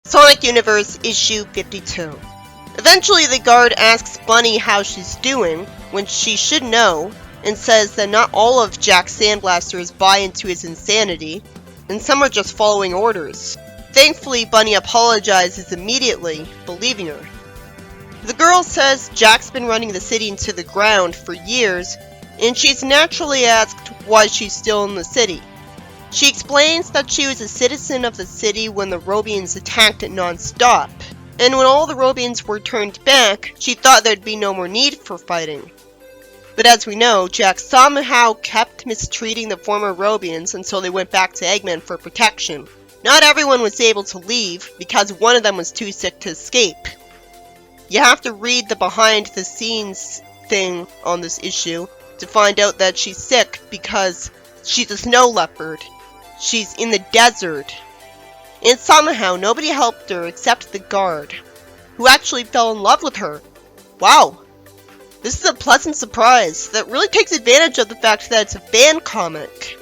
Sonic Universe Issue 52. Eventually, the guard asks Bunny how she's doing, when she should know, and says that not all of Jack's sandblasters buy into his insanity, and some are just following orders. Thankfully, Bunny apologizes immediately, believing her. The girl says Jack's been running the city into the ground for years, and she's naturally asked why she's still in the city. She explains that she was a citizen of the city when the Robians attacked it non-stop, and when all the Robians were turned back, she thought there'd be no more need for fighting. But as we know, Jack somehow kept mistreating the former Robians until they went back to Eggman for protection. Not everyone was able to leave, because one of them was too sick to escape. You have to read the behind-the-scenes thing on this issue to find out that she's sick because she's a snow leopard. She's in the desert. And somehow nobody helped her except the guard, who actually fell in love with her. Wow. This is a pleasant surprise that really takes advantage of the fact that it's a fan comic.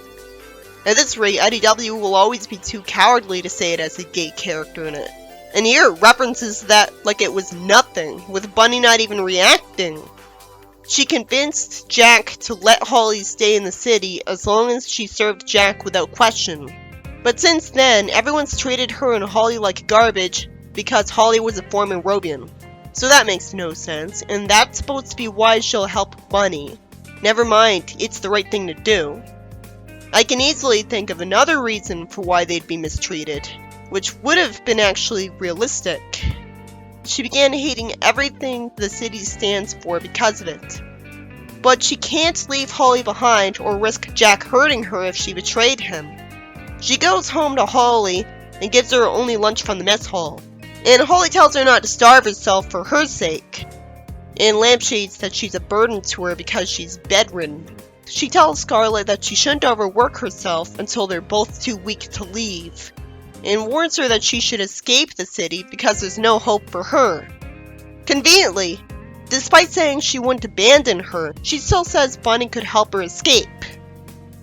At this rate, IDW will always be too cowardly to say it has a gay character in it. And here it references that like it was nothing, with Bunny not even reacting. She convinced Jack to let Holly stay in the city as long as she served Jack without question. But since then, everyone's treated her and Holly like garbage because Holly was a former Robian. So that makes no sense, and that's supposed to be why she'll help Bunny. Never mind, it's the right thing to do. I can easily think of another reason for why they'd be mistreated, which would have been actually realistic. She began hating everything the city stands for because of it. But she can't leave Holly behind or risk Jack hurting her if she betrayed him. She goes home to Holly and gives her only lunch from the mess hall. And Holly tells her not to starve herself for her sake, and lampshades that she's a burden to her because she's bedridden. She tells Scarlet that she shouldn't overwork herself until they're both too weak to leave, and warns her that she should escape the city because there's no hope for her. Conveniently, despite saying she wouldn't abandon her, she still says Bunny could help her escape.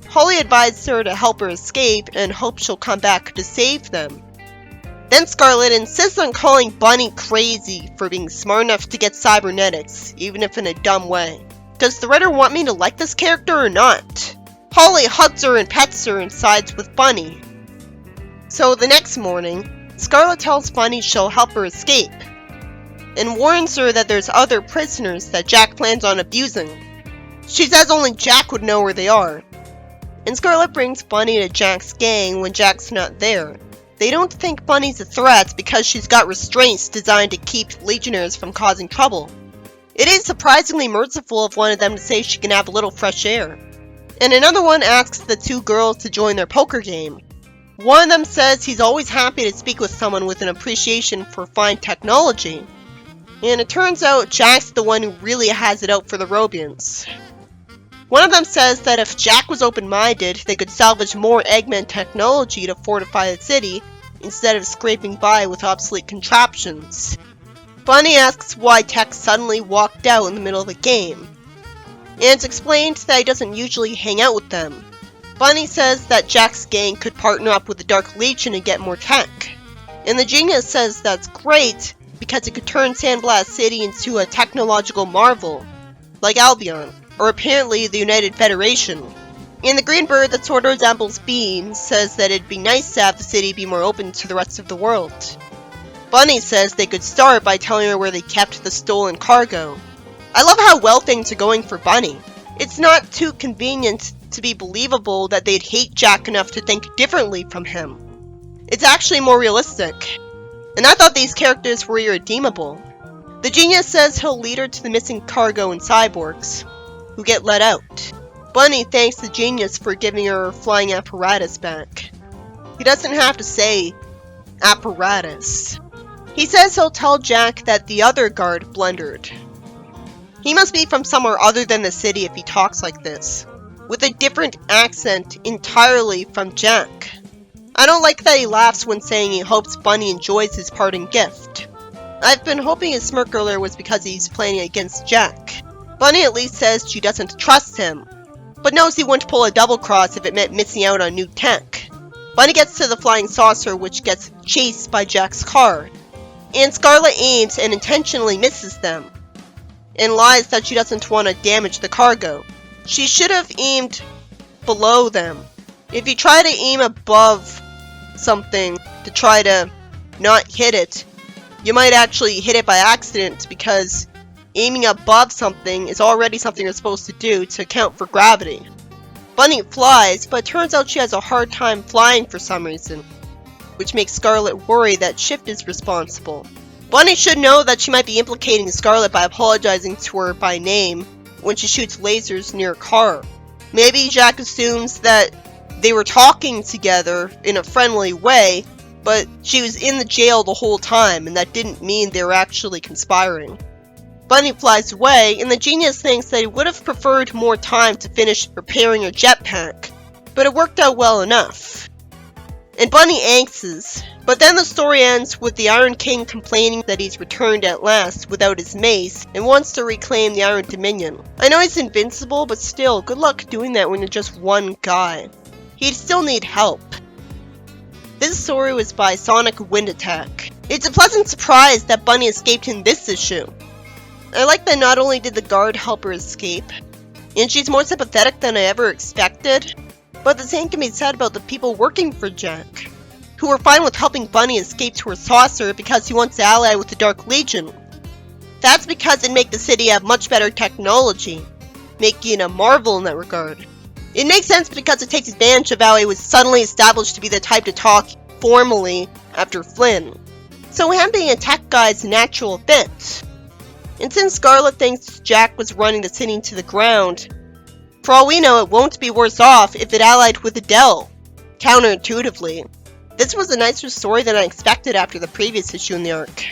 Holly advises her to help her escape and hopes she'll come back to save them. Then Scarlet insists on calling Bunny crazy for being smart enough to get cybernetics, even if in a dumb way. Does the writer want me to like this character or not? Holly hugs her and pets her and sides with Bunny. So the next morning, Scarlet tells Bunny she'll help her escape, and warns her that there's other prisoners that Jack plans on abusing. She says only Jack would know where they are, and Scarlet brings Bunny to Jack's gang when Jack's not there. They don't think Bunny's a threat because she's got restraints designed to keep Legionnaires from causing trouble. It is surprisingly merciful of one of them to say she can have a little fresh air. And another one asks the two girls to join their poker game. One of them says he's always happy to speak with someone with an appreciation for fine technology. And it turns out Jack's the one who really has it out for the Robians. One of them says that if Jack was open-minded, they could salvage more Eggman technology to fortify the city, instead of scraping by with obsolete contraptions. Bunny asks why Tech suddenly walked out in the middle of the game, and it's explained that he doesn't usually hang out with them. Bunny says that Jack's gang could partner up with the Dark Legion and get more tech, and the genius says that's great because it could turn Sandblast City into a technological marvel, like Albion, or apparently the United Federation. And the green bird that sort of resembles Bean says that it'd be nice to have the city be more open to the rest of the world. Bunny says they could start by telling her where they kept the stolen cargo. I love how well things are going for Bunny. It's not too convenient to be believable that they'd hate Jack enough to think differently from him. It's actually more realistic. And I thought these characters were irredeemable. The genius says he'll lead her to the missing cargo and cyborgs, who get let out. Bunny thanks the genius for giving her flying apparatus back. He doesn't have to say apparatus. He says he'll tell Jack that the other guard blundered. He must be from somewhere other than the city if he talks like this, with a different accent entirely from Jack. I don't like that he laughs when saying he hopes Bunny enjoys his parting gift. I've been hoping his smirk earlier was because he's planning against Jack. Bunny at least says she doesn't trust him, but knows he wouldn't pull a double cross if it meant missing out on new tech. Bunny gets to the flying saucer, which gets chased by Jack's car, and Scarlet aims and intentionally misses them, and lies that she doesn't want to damage the cargo. She should have aimed below them. If you try to aim above something to try to not hit it, you might actually hit it by accident, because aiming above something is already something you're supposed to do to account for gravity. Bunny flies, but it turns out she has a hard time flying for some reason, which makes Scarlet worry that Shift is responsible. Bunny should know that she might be implicating Scarlet by apologizing to her by name when she shoots lasers near a car. Maybe Jack assumes that they were talking together in a friendly way, but she was in the jail the whole time, and that didn't mean they were actually conspiring. Bunny flies away, and the genius thinks that he would have preferred more time to finish repairing her jetpack, but it worked out well enough. And Bunny angsts, but then the story ends with the Iron King complaining that he's returned at last without his mace and wants to reclaim the Iron Dominion. I know he's invincible, but still, good luck doing that when you're just one guy. He'd still need help. This story was by Sonic Wind Attack. It's a pleasant surprise that Bunny escaped in this issue. I like that not only did the guard help her escape, and she's more sympathetic than I ever expected, but the same can be said about the people working for Jack, who were fine with helping Bunny escape to her saucer because he wants to ally with the Dark Legion. That's because it'd make the city have much better technology, making it a marvel in that regard. It makes sense because it takes advantage of how he was suddenly established to be the type to talk formally after Flynn. So him being a tech guy is a natural fit. And since Scarlet thinks Jack was running the city to the ground, for all we know, it won't be worse off if it allied with Adele, counterintuitively. This was a nicer story than I expected after the previous issue in the arc.